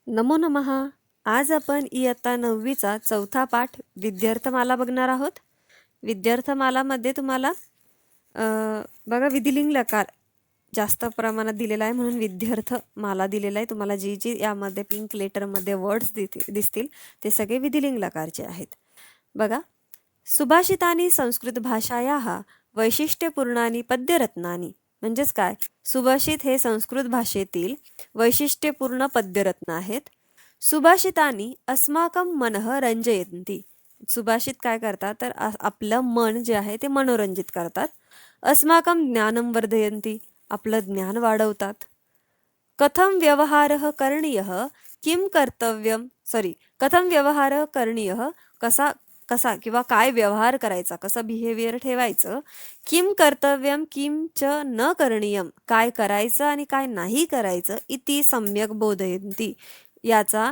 नमो नमः. आज आपण इयत्ता 9वीचा चौथा पाठ विद्यार्थमाला बघणार आहोत. विद्यार्थमालामध्ये तुम्हाला अ, बघा विधिलिंग लकार जास्त प्रमाणात दिलेला आहे म्हणून विद्यार्थमाला दिलेला आहे. तुम्हाला जी जी यामध्ये पिंक लेटरमध्ये वर्ड्स दिसतील ते सगळे विधिलिंग लकारचे आहेत. बघा, सुभाषितानि संस्कृत भाषायाः वैशिष्ट्यपूर्णानि पद्यरत्नानि. म्हणजेच काय, सुभाषित हे संस्कृत भाषेतील वैशिष्ट्यपूर्ण पद्यरत्न आहेत. सुभाषितानि अस्माकं मनः रंजयन्ति. सुभाषित काय करतात तर आपलं मन जे आहे ते मनोरंजित करतात. अस्माकं ज्ञानं वर्धयन्ति. आपलं ज्ञान वाढवतात. कथं व्यवहारः करणीयः किं कर्तव्यं कथं व्यवहारः करणीयः कसा कसा किंवा काय व्यवहार करायचा, कसं बिहेवियर ठेवायचं, किं कर्तव्यं किं च न करणीयं, काय करायचं आणि काय नाही करायचं, इति सम्यक बोधयन्ति. याचा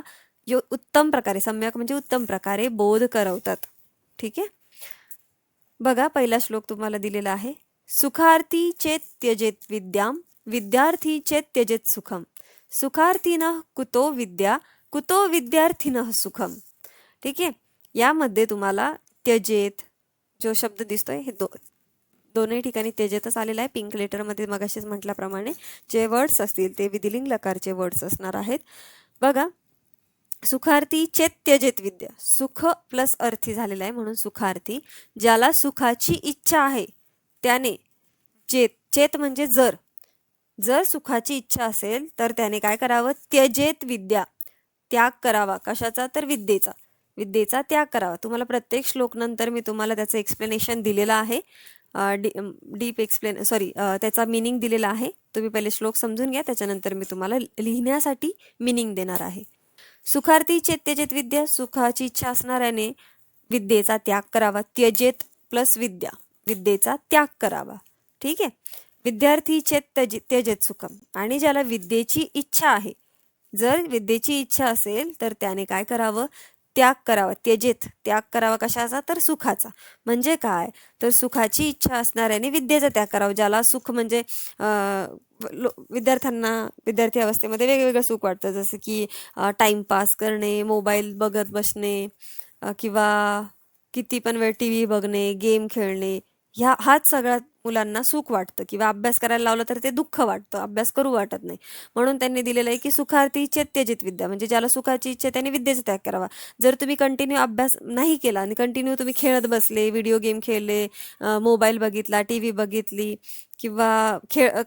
उत्तम प्रकारे, सम्यक म्हणजे उत्तम प्रकारे बोध करवतात. ठीक आहे. बघा, पहिला श्लोक तुम्हाला दिलेला आहे. सुखार्थी चेत त्यजेत विद्यां, विद्यार्थी चेत त्यजेत सुखम. सुखार्थीनः कुतो विद्या, कुतो विद्यार्थिनः सुखम. ठीक आहे. यामध्ये तुम्हाला त्यजेत जो शब्द दिसतोय हे दोन्ही ठिकाणी त्यजेतच आलेला आहे. पिंक लेटरमध्ये मगाशीच म्हटल्याप्रमाणे जे वर्ड्स असतील ते विधिलिंग लकारचे वर्ड्स असणार आहेत. बघा, सुखार्थी चेत त्यजेत विद्या. सुख प्लस अर्थी झालेला आहे म्हणून सुखार्थी. ज्याला सुखाची इच्छा आहे त्याने चेत, चेत म्हणजे जर जर सुखाची इच्छा असेल तर त्याने काय करावं, त्यजेत विद्या, त्याग करावा. कशाचा तर विद्येचा, विद्येचा त्याग करावा. तुम्हाला प्रत्येक श्लोक नंतर मी तुम्हाला त्याचं एक्सप्लेनेशन दिलेलं आहे. डीप त्याचा मिनिंग दिलेला आहे. तुम्ही पहिले श्लोक समजून घ्या, त्याच्यानंतर मी तुम्हाला लिहिण्यासाठी मिनिंग देणार आहे. सुखार्थी चेत त्यजेत विद्या. सुखाची इच्छा असणाऱ्याने विद्येचा त्याग करावा. त्यजेत प्लस विद्या, विद्येचा त्याग करावा. ठीक आहे. विद्यार्थी चेत त्यजेत सुखम. आणि ज्याला विद्येची इच्छा आहे, जर विद्येची इच्छा असेल तर त्याने काय करावं, त्याग करावा. त्यजेत त्याग करावा. कशाचा तर सुखाचा. म्हणजे काय तर सुखाची इच्छा असणाऱ्याने विद्येचा त्याग करावा. ज्याला सुख म्हणजे विद्यार्थ्यांना विद्यार्थी अवस्थेमध्ये वेगवेगळं सुख वाटतं, जसं की टाईमपास करणे, मोबाईल बघत बसणे, किंवा किती पण वेळ टी व्ही बघणे, गेम खेळणे, हाच सगळ्या मुलांना सुख वाटतं. किंवा अभ्यास करायला लावलं तर ते दुःख वाटतं, अभ्यास करू वाटत नाही. म्हणून त्यांनी दिलेलं आहे की सुखार्थी चेत त्यजेत विद्या. म्हणजे ज्याला सुखाची इच्छा त्याने विद्येचा त्याग करावा. जर तुम्ही कंटिन्यू अभ्यास नाही केला आणि कंटिन्यू तुम्ही खेळत बसले, व्हिडिओ गेम खेळले, मोबाईल बघितला, टी व्ही बघितली, किंवा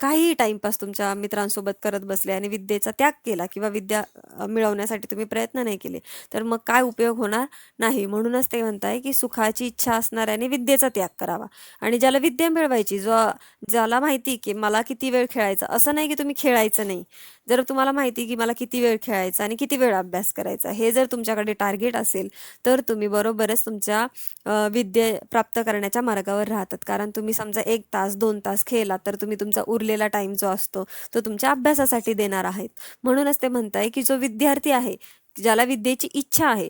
काहीही टाईमपास तुमच्या मित्रांसोबत करत बसले आणि विद्येचा त्याग केला किंवा विद्या मिळवण्यासाठी तुम्ही प्रयत्न नाही केले, तर मग काय उपयोग होणार नाही. म्हणूनच ते म्हणताय की सुखाची इच्छा असणाऱ्याने विद्येचा त्याग करावा. आणि ज्याला विद्या मिळवायची, ज्याला माहिती की मला किती वेळ खेळायचा, असं नाही की तुम्ही खेळायचं नाही. जर तुम्हाला माहिती की मला किती वेळ खेळायचा आणि किती वेळ अभ्यास करायचा, हे जर तुमच्याकडे टार्गेट असेल तर तुम्ही बरोबरच तुमच्या विद्या प्राप्त करण्याच्या मार्गावर राहतात. कारण तुम्ही समजा 1 तास 2 तास खेळला तर तुम्ही तुमचा उरलेला टाइम जो असतो तो तुमच्या अभ्यासासाठी देणार आहेत. म्हणूनच ते म्हणताय की जो विद्यार्थी आहे, ज्याला विद्येची इच्छा आहे,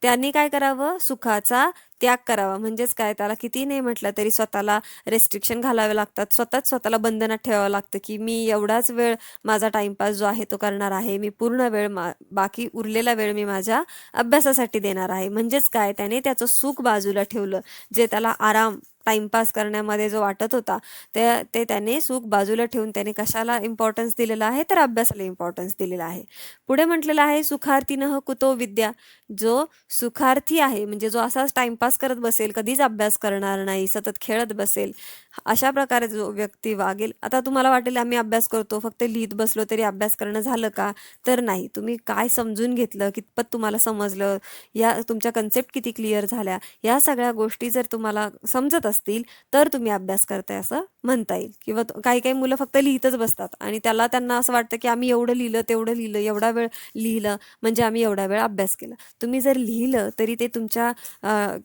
त्यांनी काय करावं, सुखाचा त्याग करावा. म्हणजेच काय, त्याला किती नाही म्हटलं तरी स्वतःला रेस्ट्रिक्शन घालावे लागतात. स्वतःला बंधनात ठेवावं लागतं की मी एवढाच वेळ माझा टाइमपास जो आहे तो करणार आहे. मी पूर्ण वेळ बाकी उरलेला वेळ मी माझ्या अभ्यासासाठी देणार आहे. म्हणजेच काय, त्याने त्याचं सुख बाजूला ठेवलं. जे त्याला आराम टाइमपास करण्यामध्ये जो वाटत होता ते त्याने सुख बाजूला ठेवून त्याने कशाला इम्पॉर्टन्स दिलेला आहे तर अभ्यासाला इम्पॉर्टन्स दिलेला आहे. पुढे म्हटलेलं आहे सुखार्थीनः कुतो विद्या. जो सुखार्थी आहे म्हणजे जो असाच टाइमपास करत बसेल, कधीच अभ्यास करणार नाही, सतत खेळत बसेल, अशा प्रकारे जो व्यक्ती वागेल. आता तुम्हाला वाटेल आम्ही अभ्यास करतो, फक्त लिहित बसलो तरी अभ्यास करणं झालं का, तर नाही. तुम्ही काय समजून घेतलं, कितपत तुम्हाला समजलं, या तुमच्या कन्सेप्ट किती क्लिअर झाल्या, या सगळ्या गोष्टी जर तुम्हाला समजत असतील तर तुम्ही अभ्यास करताय असं म्हणता येईल. किंवा काही काही मुलं फक्त लिहितच बसतात आणि त्यांना असं वाटतं की आम्ही एवढं लिहिलं, तेवढं लिहिलं, एवढा वेळ लिहिलं म्हणजे आम्ही एवढा वेळ अभ्यास केला. तुम्ही जर लिहिलं तरी ते तुमच्या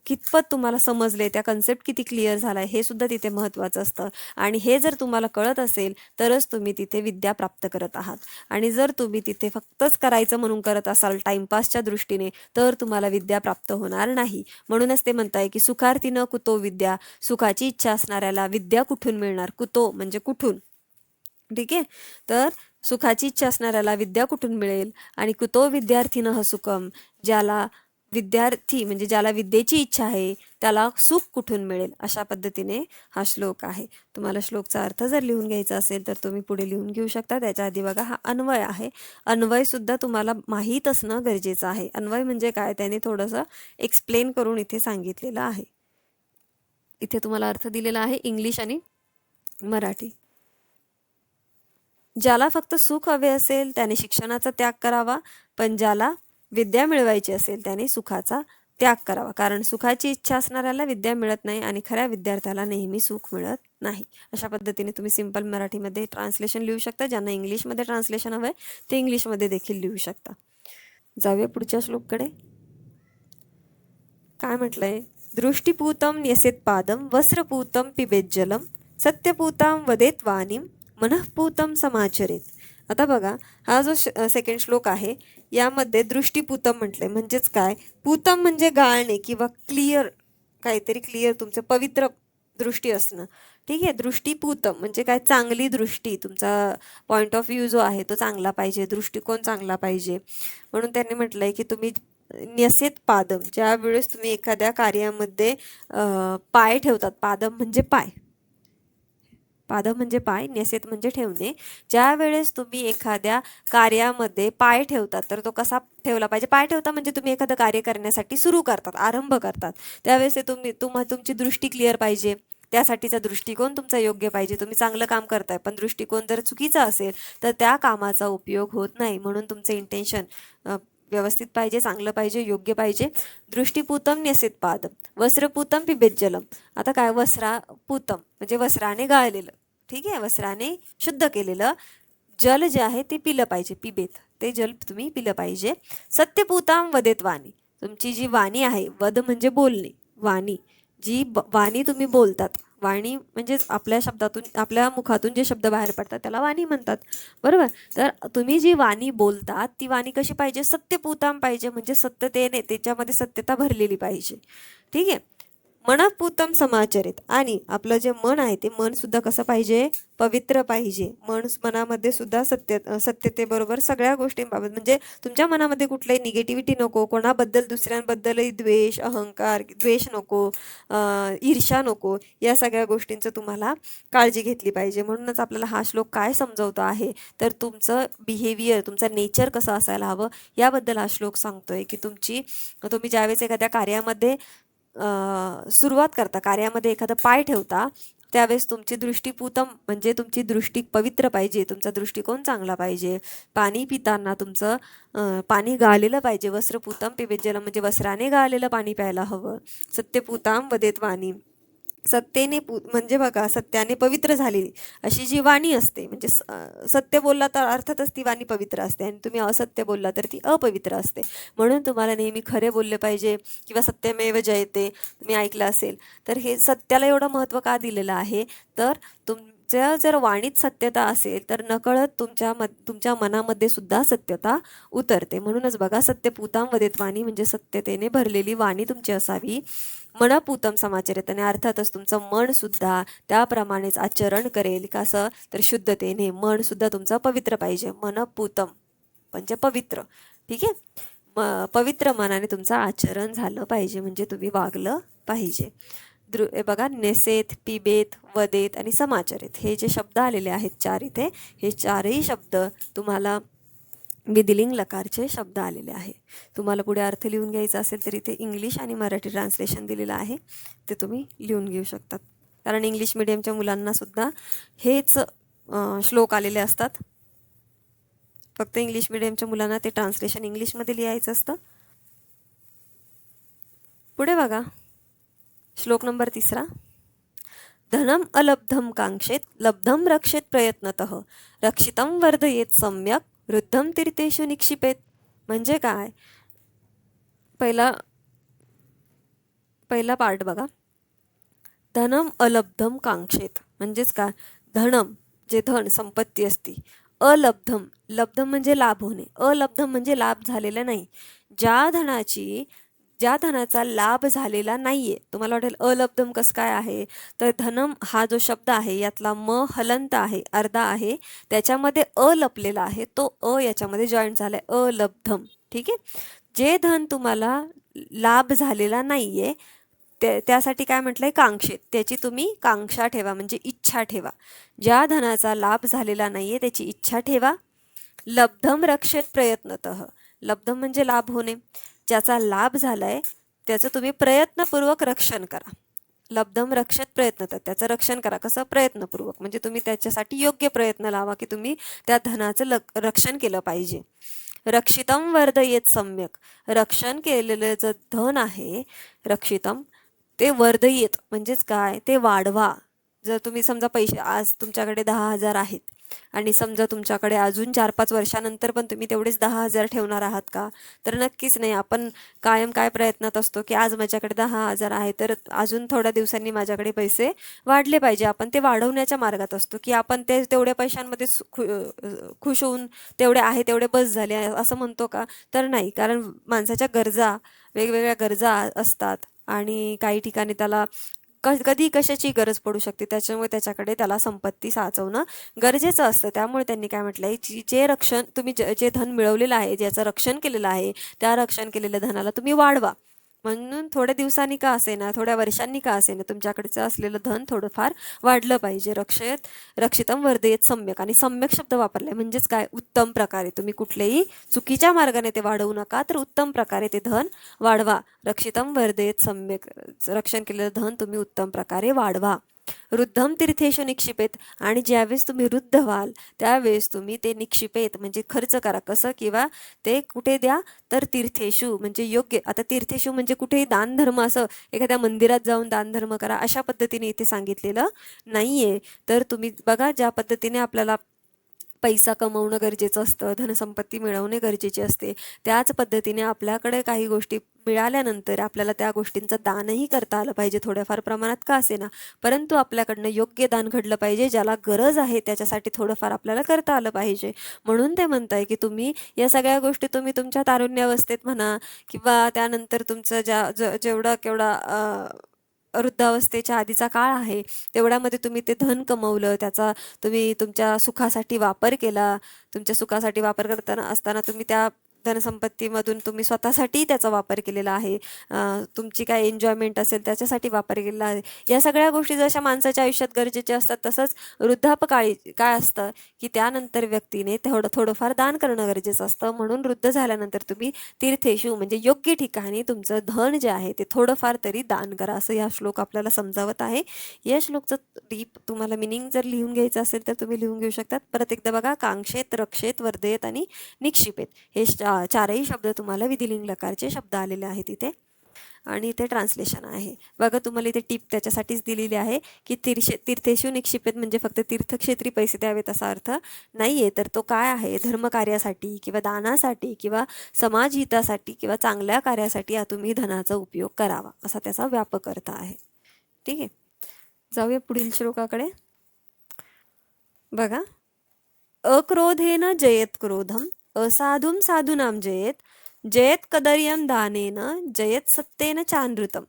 कितपत तुम्हाला समजले, त्या कन्सेप्ट किती क्लिअर झालाय हे सुद्धा तिथे महत्त्वाचं असतं. आणि हे जर तुम्हाला कळत असेल तरच तुम्ही तिथे विद्या प्राप्त करत आहात. आणि जर तुम्ही तिथे फक्तच करायचं म्हणून करत असाल टाइमपासच्या दृष्टीने तर तुम्हाला विद्या प्राप्त होणार नाही. म्हणूनच ते म्हणताय की सुखार्थीनं कुतो विद्या. सुखाची इच्छा असणाऱ्याला विद्या कुठून मिळणार, कुतो म्हणजे कुठून. ठीक आहे. तर सुखाची इच्छा असणाऱ्याला विद्या कुठून मिळेल, आणि कुतो विद्यार्थिनः सुखम, ज्याला विद्यार्थी म्हणजे ज्याला विद्येची इच्छा आहे त्याला सुख कुठून मिळेल. अशा पद्धतीने हा श्लोक आहे. तुम्हाला श्लोकचा अर्थ जर लिहून घ्यायचा असेल तर तुम्ही पुढे लिहून घेऊ शकता. त्याच्या आधी बघा, हा अन्वय आहे. अन्वय सुद्धा तुम्हाला माहीत असणं गरजेचं आहे. अन्वय म्हणजे काय, त्याने थोडंसं एक्सप्लेन करून इथे सांगितलेलं आहे. इथे तुम्हाला अर्थ दिलेला आहे इंग्लिश आणि मराठी. ज्याला फक्त सुख हवे असेल त्याने शिक्षणाचा त्याग करावा, पण ज्याला विद्या मिळवायची असेल त्याने सुखाचा त्याग करावा. कारण सुखाची इच्छा असणाऱ्याला विद्या मिळत नाही आणि खऱ्या विद्यार्थ्याला नेहमी सुख मिळत नाही. अशा पद्धतीने तुम्ही सिंपल मराठीमध्ये ट्रान्सलेशन लिहू शकता. ज्यांना इंग्लिशमध्ये ट्रान्सलेशन हवं आहे ते इंग्लिशमध्ये देखील लिहू शकता. जाऊया पुढच्या श्लोककडे. काय म्हटलंय? दृष्टिपूतं न्यसेत पादम, वस्त्रपूतं पिबेत जलम, सत्यपूतां वदेत वाणीम, मनःपूतं समाचरेत. आता बघा, हा जो सेकंड श्लोक आहे यामध्ये दृष्टिपूतम म्हटलंय. म्हणजेच काय? पूतम म्हणजे गाळणे किंवा क्लिअर, काहीतरी क्लिअर, तुमचं पवित्र दृष्टी असणं. ठीक आहे. दृष्टिपूतम म्हणजे काय? चांगली दृष्टी, तुमचा पॉईंट ऑफ व्ह्यू जो आहे तो चांगला पाहिजे, दृष्टिकोन चांगला पाहिजे. म्हणून त्यांनी म्हटलंय की तुम्ही न्यसेत पादम, ज्या वेळेस तुम्ही एखाद्या कार्यामध्ये पाय ठेवतात, पादम म्हणजे पाय, पादम म्हणजे पाय, न्यसेत म्हणजे ठेवणे. ज्या वेळेस तुम्ही एखाद्या कार्यामध्ये पाय ठेवतात तर तो कसा ठेवला पाहिजे? पाय ठेवता म्हणजे तुम्ही एखादं कार्य करण्यासाठी सुरू करतात, आरंभ करतात, त्यावेळेस ते तुमची दृष्टी क्लिअर पाहिजे, त्यासाठीचा दृष्टिकोन तुमचा योग्य पाहिजे. तुम्ही चांगलं काम करताय पण दृष्टिकोन जर चुकीचा असेल तर त्या कामाचा उपयोग होत नाही. म्हणून तुमचं इंटेन्शन व्यवस्थित पाहिजे, चांगलं पाहिजे, योग्य पाहिजे. दृष्टिपूतम न्यसेत पादम, वस्त्रपूतम पिबेत जलम. आता काय? वस्त्रापूतम म्हणजे वस्त्राने गाळलेलं, ठीक आहे, वस्त्राने शुद्ध केलेलं जल जे आहे ते पिलं पाहिजे, पिबेत, ते जल तुम्ही पिलं पाहिजे. सत्यपूतां वदेत वाणी, तुमची जी वाणी आहे, वद म्हणजे बोलणे, वाणी, जी वाणी तुम्ही बोलतात, वाणी म्हणजेच आपल्या शब्दातून, आपल्या मुखातून जे शब्द बाहेर पडतात त्याला वाणी म्हणतात, बरोबर. तर तुम्ही जी वाणी बोलतात ती वाणी कशी पाहिजे? सत्यपूतां पाहिजे, म्हणजे सत्यतेने, त्याच्यामध्ये सत्यता भरलेली पाहिजे. ठीक आहे. मनःपूतं समाचरित, आणि आपलं जे मन आहे ते मन सुद्धा कसं पाहिजे? पवित्र पाहिजे. मनामध्ये सुद्धा सत्यतेबरोबर सगळ्या गोष्टींबाबत, म्हणजे तुमच्या मनामध्ये कुठल्याही निगेटिव्हिटी नको, कोणाबद्दल दुसऱ्यांबद्दलही द्वेष, अहंकार, द्वेष नको, ईर्ष्या नको, या सगळ्या गोष्टींचं तुम्हाला काळजी घेतली पाहिजे. म्हणूनच आपल्याला हा श्लोक काय समजवतो आहे तर तुमचं बिहेवियर, तुमचं नेचर कसं असायला हवं याबद्दल हा श्लोक सांगतोय. की तुम्ही ज्यावेळेस एखाद्या कार्यामध्ये सुरुवात करता, कार्यामध्ये एखादं पाय ठेवता, त्यावेळेस तुमची दृष्टिपूतम म्हणजे तुमची दृष्टी पवित्र पाहिजे, तुमचा दृष्टिकोन चांगला पाहिजे. पाणी पिताना तुमचं पाणी गाळलेलं पाहिजे. वस्त्रपूतम पिबेत जलम म्हणजे वस्त्राने गाळलेलं पाणी प्यायला हवं. सत्यपूतां वदेत वाणी, सत्तेने म्हणजे बघा, सत्याने पवित्र झालेली अशी जी वाणी असते, म्हणजे सत्य बोलला तर अर्थातच ती वाणी पवित्र असते, आणि तुम्ही असत्य बोलला तर ती अपवित्र असते. म्हणून तुम्हाला नेहमी खरे बोलले पाहिजे, किंवा सत्यमेव जयते तुम्ही ऐकलं असेल. तर हे सत्याला एवढं महत्त्व का दिलेलं आहे? तर तुमच्या जर वाणीत सत्यता असेल तर नकळत तुमच्या मनामध्ये सुद्धा सत्यता उतरते. म्हणूनच बघा, सत्यपूतां वदेत वाणी म्हणजे सत्यतेने भरलेली वाणी तुमची असावी. मनःपूतं समाचरेत, आणि अर्थातच तुमचं मन सुद्धा त्याप्रमाणेच आचरण करेल. कसं? तर शुद्धतेने. मन सुद्धा तुमचं पवित्र पाहिजे. मनःपूतं म्हणजे पवित्र, ठीक आहे. पवित्र मनाने तुमचं आचरण झालं पाहिजे, म्हणजे तुम्ही वागलं पाहिजे. बघा, नेसेत, पिबेत, वदेत आणि समाचरेत हे जे शब्द आलेले आहेत चार इथे, हे चारही शब्द तुम्हाला विधिलिंग लकारचे शब्द आलेले आहे. तुम्हाला पुढे अर्थ लिहून घ्यायचा असेल तर इथे इंग्लिश आणि मराठी ट्रान्सलेशन दिलेलं आहे, ते तुम्ही लिहून घेऊ शकतात. कारण इंग्लिश मिडियमच्या मुलांना सुद्धा हेच श्लोक आलेले असतात. फक्त इंग्लिश मिडियमच्या मुलांना ते ट्रान्सलेशन इंग्लिशमध्ये लिहायचं असतं. पुढे बघा, श्लोक नंबर 3. धनम अलब्धम कांक्षेत, लब्धम रक्षेत प्रयत्नतः, रक्षितं वर्धयेत सम्यक, वृद्धम तीर्थेषु निक्षिपेत. म्हणजे काय? पहिला पार्ट बघा, धनम अलब्धम कांक्षेत म्हणजेच काय? धनम जे धन संपत्ती असती, अलब्धम, लब्धम म्हणजे लाभ होणे, अलब्धम म्हणजे लाभ झालेला नाही. ज्या धनाची ज्या धनाचा लाभ झालेला नाहीये. तुम्हाला वाटेल अलब्धम कसं काय आहे, तर धनम हा जो शब्द आहे यातला म हलंत आहे, अर्धा आहे, त्याच्यामध्ये अ लपलेला आहे, तो अ याच्यामध्ये जॉईंट झालाय, अलब्धम. ठीक आहे. जे धन तुम्हाला लाभ झालेला नाहीये त्यासाठी काय म्हटलंय, कांक्षित, त्याची तुम्ही कांक्षा ठेवा, म्हणजे इच्छा ठेवा. ज्या धनाचा लाभ झालेला नाहीये त्याची इच्छा ठेवा. लब्धम रक्षेत प्रयत्नतः. लब्धम म्हणजे लाभ होणे. ज्याचा लाभ झालाय त्याचं तुम्ही प्रयत्नपूर्वक रक्षण करा. लब्धम रक्षेत प्रयत्नतः, त्याचं रक्षण करा. कसं? प्रयत्नपूर्वक, म्हणजे तुम्ही त्याच्यासाठी योग्य प्रयत्न लावा की तुम्ही त्या धनाचं रक्षण केलं पाहिजे. रक्षितम वर्धयेत सम्यक. रक्षण केलेलं जे धन आहे रक्षितम, ते वर्धयेत म्हणजेच काय, ते वाढवा. जर तुम्ही समजा पैसे आज तुमच्याकडे 10,000 आहेत आणि समजा तुमच्याकडे अजून 4-5 वर्षानंतर पण तुम्ही तेवढेच 10,000 ठेवणार आहात का? तर नक्कीच नाही. आपण कायम काय प्रयत्नात असतो की आज माझ्याकडे 10,000 आहे तर अजून थोड्या दिवसांनी माझ्याकडे पैसे वाढले पाहिजे. आपण ते वाढवण्याच्या मार्गात असतो की आपण ते तेवढ्या पैशांमध्ये खुश होऊन तेवढे आहे तेवढे बस झाले असं म्हणतो का? तर नाही. कारण माणसाच्या गरजा, वेगवेगळ्या गरजा असतात आणि काही ठिकाणी त्याला कधी कशाची गरज पडू शकते, त्याच्यामुळे त्याच्याकडे त्याला संपत्ती साचवणं गरजेचं असतं. त्यामुळे त्यांनी काय म्हटलंय, जे रक्षण तुम्ही जे धन मिळवलेलं आहे, ज्याचं रक्षण केलेलं आहे, त्या रक्षण केलेल्या धनाला तुम्ही वाढवा. म्हणून थोड्या दिवसांनी का असेना, थोड्या वर्षांनी का असेना, तुमच्याकडचं असलेलं धन थोडंफार वाढलं पाहिजे. रक्षितम वर्धयेत सम्यक. आणि सम्यक शब्द वापरलाय म्हणजेच काय, उत्तम प्रकारे. तुम्ही कुठल्याही चुकीच्या मार्गाने ते वाढवू नका, तर उत्तम प्रकारे ते धन वाढवा. रक्षितम वर्धयेत सम्यक. रक्षण केलेलं धन तुम्ही उत्तम प्रकारे वाढवा. वृद्धम तीर्थेषु निक्षिपेत. आणि ज्यावेळेस तुम्ही वृद्ध व्हाल त्यावेळेस तुम्ही ते निक्षिपेत म्हणजे खर्च करा. कसं? किंवा ते कुठे द्या, तर तीर्थेषु म्हणजे योग्य. आता तीर्थेषु म्हणजे कुठेही दानधर्म, असं एखाद्या मंदिरात जाऊन दानधर्म करा अशा पद्धतीने इथे सांगितलेलं नाहीये. तर तुम्ही बघा, ज्या पद्धतीने आपल्याला पैसा कमवणं गरजेचं असतं, धनसंपत्ती मिळवणे गरजेचे असते, त्याच पद्धतीने आपल्याकडे काही गोष्टी मिळाल्यानंतर आपल्याला त्या गोष्टींचं दानही करता आलं पाहिजे, थोड्याफार प्रमाणात का असेना, परंतु आपल्याकडनं योग्य दान घडलं पाहिजे. ज्याला गरज आहे त्याच्यासाठी थोडंफार आपल्याला करता आलं पाहिजे. म्हणून ते म्हणताय की तुम्ही या सगळ्या गोष्टी तुम्ही तुमच्या तारुण्यावस्थेत म्हणा किंवा त्यानंतर तुमचं जेवढा केवढा वृद्धावस्थेच्या आधीचा काळ आहे तेवढ्यामध्ये तुम्ही ते धन कमवलं, त्याचा तुम्ही तुमच्या सुखासाठी वापर केला. तुमच्या सुखासाठी वापर करताना असताना तुम्ही त्या धनसंपत्तीमधून तुम्ही स्वतःसाठी त्याचा वापर केलेला आहे. तुमची काय एन्जॉयमेंट असेल त्याच्यासाठी वापर केलेला आहे. या सगळ्या गोष्टी जशा माणसाच्या आयुष्यात गरजेच्या असतात, तसंच वृद्धापकाळी काय असतं की त्यानंतर व्यक्तीने थोडंफार दान करणं गरजेचं असतं. म्हणून वृद्ध झाल्यानंतर तुम्ही तीर्थेषु म्हणजे योग्य ठिकाणी तुमचं धन जे आहे ते थोडंफार तरी दान करा, असं या श्लोक आपल्याला समजावत आहे. या श्लोकचं डीप तुम्हाला मिनिंग जर लिहून घ्यायचं असेल तर तुम्ही लिहून घेऊ शकतात. परत एकदा बघा, कांक्षेत, रक्षेत, वर्धयेत आणि निक्षिपेत हे चारही शब्द तुम्हाला विधिलिंग लकारचे शब्द आलेले आहेत इथे. आणि इथे ट्रान्सलेशन आहे बघा. तुम्हाला इथे टिप त्याच्यासाठीच दिलेली आहे की तीर्थेषु निक्षिपेत म्हणजे फक्त तीर्थक्षेत्री पैसे द्यावेत असा अर्थ नाहीये. तर तो काय आहे, धर्मकार्यासाठी किंवा दानासाठी किंवा समाजहितासाठी किंवा चांगल्या कार्यासाठी तुम्ही धनाचा उपयोग करावा, असा त्याचा व्यापक अर्थ आहे. ठीक आहे. जाऊया पुढील श्लोकाकडे. बघा, अक्रोधेन जयेत क्रोधम, असाधुम साधूनाम जयेत, जयेत कदर्यम दानेन, जयेत सत्तेन चानृतम.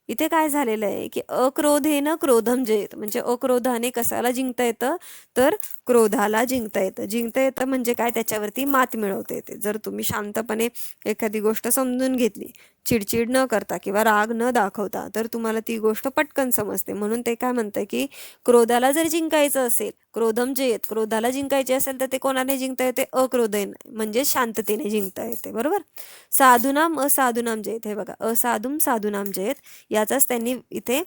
इथे काय झालेलं आहे की अक्रोधेन क्रोधम जयेत म्हणजे अक्रोधाने कशाला जिंकता येतं, तर क्रोधाला जिंकता येतं. जिंकता येतं म्हणजे काय, त्याच्यावरती मात मिळवता येते. जर तुम्ही शांतपणे एखादी गोष्ट समजून घेतली, चिडचिड न करता किंवा राग न दाखवता, तर तुम्हाला ती गोष्ट पटकन समजते. म्हणून ते काय म्हणतंय की क्रोधाला जर जिंकायचं असेल, क्रोधम जयेत, क्रोधाला जिंकायचे असेल तर ते कोणाने जिंकता येते, अक्रोधेन म्हणजे शांततेने जिंकता येते. बरोबर. साधूनाम असाधूनाम जयेत, हे बघा, असाधुम साधूनाम जयेत याचाच त्यांनी इथे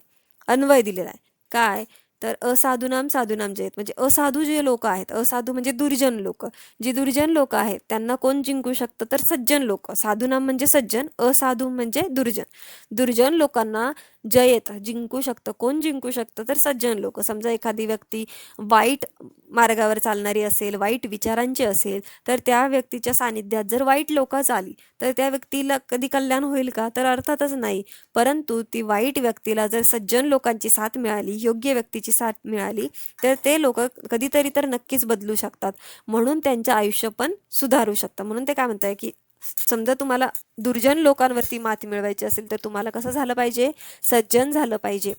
अन्वय दिलेला आहे. काय, तर असाधूनाम साधूनाम जयेत म्हणजे असाधू जे लोक आहेत, असाधू म्हणजे दुर्जन लोक, जी दुर्जन लोक आहेत त्यांना कोण जिंकू शकतं, तर सज्जन लोक. साधूनाम म्हणजे सज्जन, असाधू म्हणजे दुर्जन. दुर्जन लोकांना जयेत जिंकू शकतं. कोण जिंकू शकतं, तर सज्जन लोक. समजा एखादी व्यक्ती वाईट मार्गावर चालणारी असेल, वाईट विचारांची असेल, तर त्या व्यक्तीच्या सानिध्यात जर वाईट लोकच आली तर त्या व्यक्तीला कधी कल्याण होईल का, तर अर्थातच नाही. परंतु ती वाईट व्यक्तीला जर सज्जन लोकांची साथ मिळाली, योग्य व्यक्तीची साथ मिळाली, तर ते लोक कधीतरी तर नक्कीच बदलू शकतात. म्हणून त्यांचं आयुष्य पण सुधारू शकतं. म्हणून ते काय म्हणताय की समजा तुम्हाला दुर्जन लोकांवरती मात मिळवायची असेल तर तुम्हाला कसं झालं पाहिजे, सज्जन झालं पाहिजे.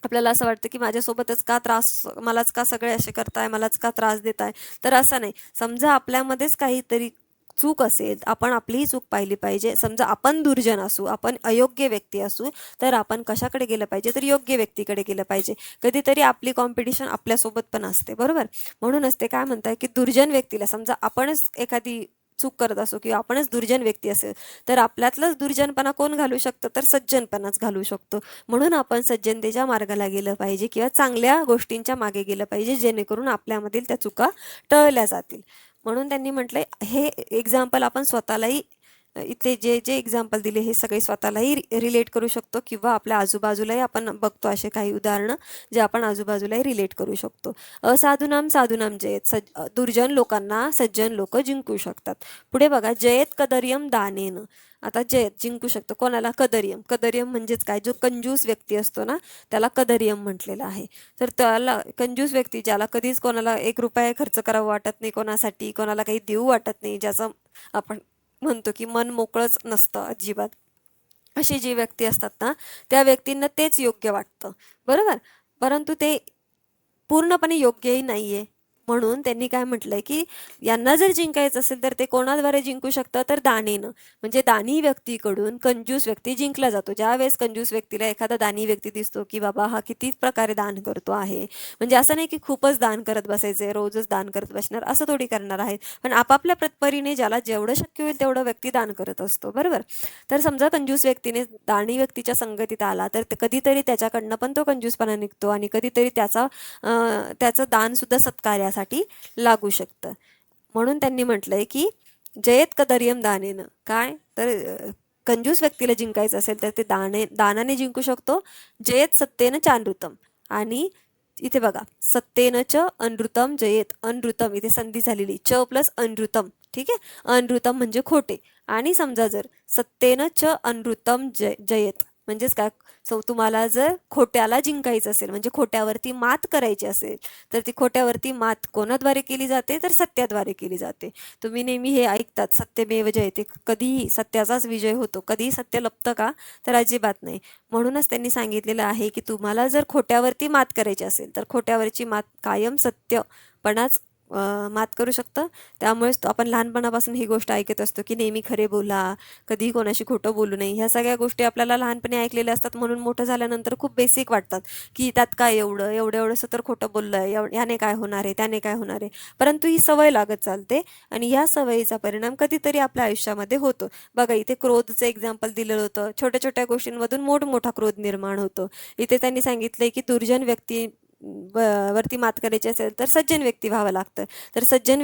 आपल्याला असं वाटतं की माझ्यासोबतच का त्रास, मलाच का सगळे असे करताय, मलाच का त्रास देताय, तर असं नाही. समजा आपल्यामध्येच काहीतरी चूक असेल, आपण आपलीही चूक पाहिली पाहिजे. समजा आपण दुर्जन असू, आपण अयोग्य व्यक्ती असू, तर आपण कशाकडे गेलं पाहिजे, तर योग्य व्यक्तीकडे गेलं पाहिजे. कधीतरी आपली कॉम्पिटिशन आपल्यासोबत पण असते, बरोबर. म्हणूनच ते काय म्हणताय की दुर्जन व्यक्तीला, समजा आपणच एखादी चूक करत असो किंवा आपणच दुर्जन व्यक्ती असेल, तर आपल्यातलंच दुर्जनपणा कोण घालू शकतं, तर सज्जनपणाच घालू शकतो. म्हणून आपण सज्जनतेच्या मार्गाला गेलं पाहिजे किंवा चांगल्या गोष्टींच्या मागे गेलं पाहिजे, जेणेकरून आपल्यामधील त्या चुका टळल्या जातील. म्हणून त्यांनी म्हटलंय, हे एक्झाम्पल आपण स्वतःलाही, इथे जे जे एक्झाम्पल दिले हे सगळे स्वतःलाही रिलेट करू शकतो किंवा आपल्या आजूबाजूलाही आपण बघतो असे काही उदाहरणं जे आपण आजूबाजूलाही रिलेट करू शकतो. असाधूनाम साधूनाम जयेत, दुर्जन लोकांना सज्जन लोक जिंकू शकतात. पुढे बघा, जयेत कदर्यम दानेन. आता जयत जिंकू शकतो कोणाला, कदर्यम. कदर्यम म्हणजेच काय, जो कंजूस व्यक्ती असतो ना, त्याला कदर्यम म्हटलेलं आहे. तर त्याला कंजूस व्यक्ती, ज्याला कधीच कोणाला 1 रुपया खर्च करावं वाटत नाही, कोणासाठी कोणाला काही देऊ वाटत नाही, ज्याचं आपण म्हणतो की मन मोकळंच नसतं अजिबात, अशी जी व्यक्ती असतात ना, त्या व्यक्तींना तेच योग्य वाटतं, बरोबर. परंतु ते पूर्णपणे योग्यही नाहीये. म्हणून त्यांनी काय म्हटलंय की यांना जर जिंकायचं असेल तर ते कोणाद्वारे जिंकू शकतं, तर दानेनं. म्हणजे दानी व्यक्तीकडून कंजूस व्यक्ती जिंकला जातो. ज्यावेळेस कंजूस व्यक्तीला एखादा दानी व्यक्ती दिसतो की बाबा हा किती प्रकारे दान करतो आहे, म्हणजे असं नाही की खूपच दान करत बसायचे, रोजच दान करत बसणार, असं थोडी करणार आहे. पण आपापल्या परीने ज्याला जेवढं शक्य होईल तेवढं व्यक्ती दान करत असतो, बरोबर. तर समजा कंजूस व्यक्तीने दानी व्यक्तीच्या संगतीत आला तर कधीतरी त्याच्याकडनं पण तो कंजूसपणा निघतो आणि कधीतरी त्याचं दान सुद्धा सत्कार्यासाठी लागू शकतं. म्हणून त्यांनी म्हटलंय की जयेत कदर्यम दानेनं. काय तर कंजूस व्यक्तीला जिंकायचं असेल तर ते दानाने जिंकू शकतो. जयेत सत्तेनं चानृतम. आणि इथे बघा, सत्तेनं च अनृतम जयेत. अनृतम इथे संधी झालेली, च प्लस अनृतम, ठीक आहे. अनृतम म्हणजे खोटे. आणि समजा जर सत्तेनं च अनृतम जयेत म्हणजेच काय, तुम्हाला जर खोट्याला जिंकायचं असेल, म्हणजे खोट्यावरती मात करायची असेल, तर ती खोट्यावरती मात कोणाद्वारे केली जाते, तर सत्याद्वारे केली जाते. तुम्ही नेहमी हे ऐकतात, सत्यमेव जयते. कधीही सत्याचाच विजय होतो. कधीही सत्य लपतं का, तर अजिबात नाही. म्हणूनच त्यांनी सांगितलेलं आहे की तुम्हाला जर खोट्यावरती मात करायची असेल तर खोट्यावरची मात कायम सत्यपणाच मात करू शकतं. त्यामुळेच आपण लहानपणापासून ही गोष्ट ऐकत असतो की नेहमी खरे बोला, कधीही कोणाशी खोटं बोलू नये. ह्या सगळ्या गोष्टी आपल्याला लहानपणी ऐकलेल्या असतात, म्हणून मोठं झाल्यानंतर खूप बेसिक वाटतात की त्यात काय एवढं एवढंसं तर खोटं बोललंय, याने काय होणार आहे, त्याने काय होणार आहे. परंतु ही सवय लागत चालते आणि ह्या सवयीचा परिणाम कधीतरी आपल्या आयुष्यामध्ये होतो. बघा, इथे क्रोधचं एक्झाम्पल दिलेलं होतं. छोट्या छोट्या गोष्टींमधून मोठमोठा क्रोध निर्माण होतो. इथे त्यांनी सांगितलंय की दुर्जन व्यक्ती वरती मात करायची असेल तर सज्जन व्यक्ती व्हावं लागतं. तर सज्जन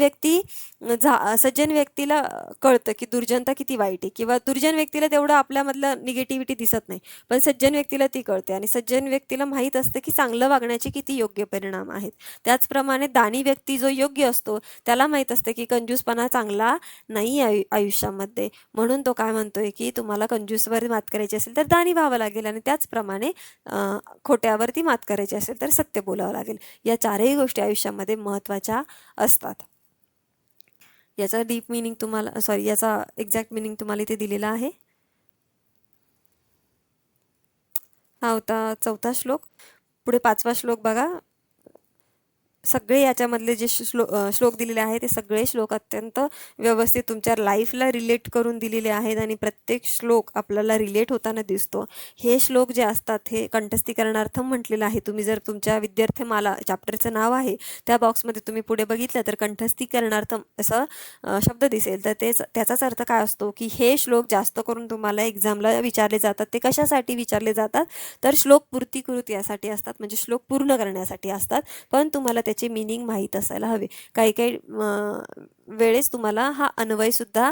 व्यक्तीला कळतं की दुर्जनता किती वाईट आहे, किंवा दुर्जन व्यक्तीला तेवढं आपल्यामधलं निगेटिव्हिटी दिसत नाही, पण सज्जन व्यक्तीला ती कळते. आणि सज्जन व्यक्तीला माहीत असतं की चांगलं वागण्याचे किती योग्य परिणाम आहेत. त्याचप्रमाणे दानी व्यक्ती जो योग्य असतो त्याला माहीत असतं की कंजूसपणा चांगला नाही आयुष्यामध्ये. म्हणून तो काय म्हणतोय की तुम्हाला कंजूसवर मात करायची असेल तर दानी व्हावं लागेल, आणि त्याचप्रमाणे खोट्यावरती मात करायची असेल तर सत्य बोलावं लागेल. या चारही गोष्टी आयुष्यामध्ये महत्त्वाच्या असतात. याचा डीप मिनिंग तुम्हाला, सॉरी, याचा एक्झॅक्ट मिनिंग तुम्हाला इथे दिलेला आहे. हा होता 4था श्लोक. पुढे 5वा श्लोक बघा. सगळे याच्यामधले जे श्लोक दिलेले आहेत ते सगळे श्लोक अत्यंत व्यवस्थित तुमच्या लाईफला रिलेट करून दिलेले आहेत आणि प्रत्येक श्लोक आपल्याला रिलेट होताना दिसतो. हे श्लोक जे असतात हे कंठस्थीकरणार्थम म्हटलेलं आहे. तुम्ही जर तुमच्या विद्यार्थीमाला चॅप्टरचं नाव आहे त्या बॉक्समध्ये तुम्ही पुढे बघितलं तर कंठस्थीकरणार्थम असं शब्द दिसेल. तर त्याचाच अर्थ काय असतो की हे श्लोक जास्त करून तुम्हाला एक्झामला विचारले जातात. ते कशासाठी विचारले जातात, तर श्लोक पूर्तीकृत यासाठी असतात, म्हणजे श्लोक पूर्ण करण्यासाठी असतात. पण तुम्हाला त्याचे मीनिंग माहीत असायला हवे. काही काही वेळेस तुम्हाला हा अन्वयसुद्धा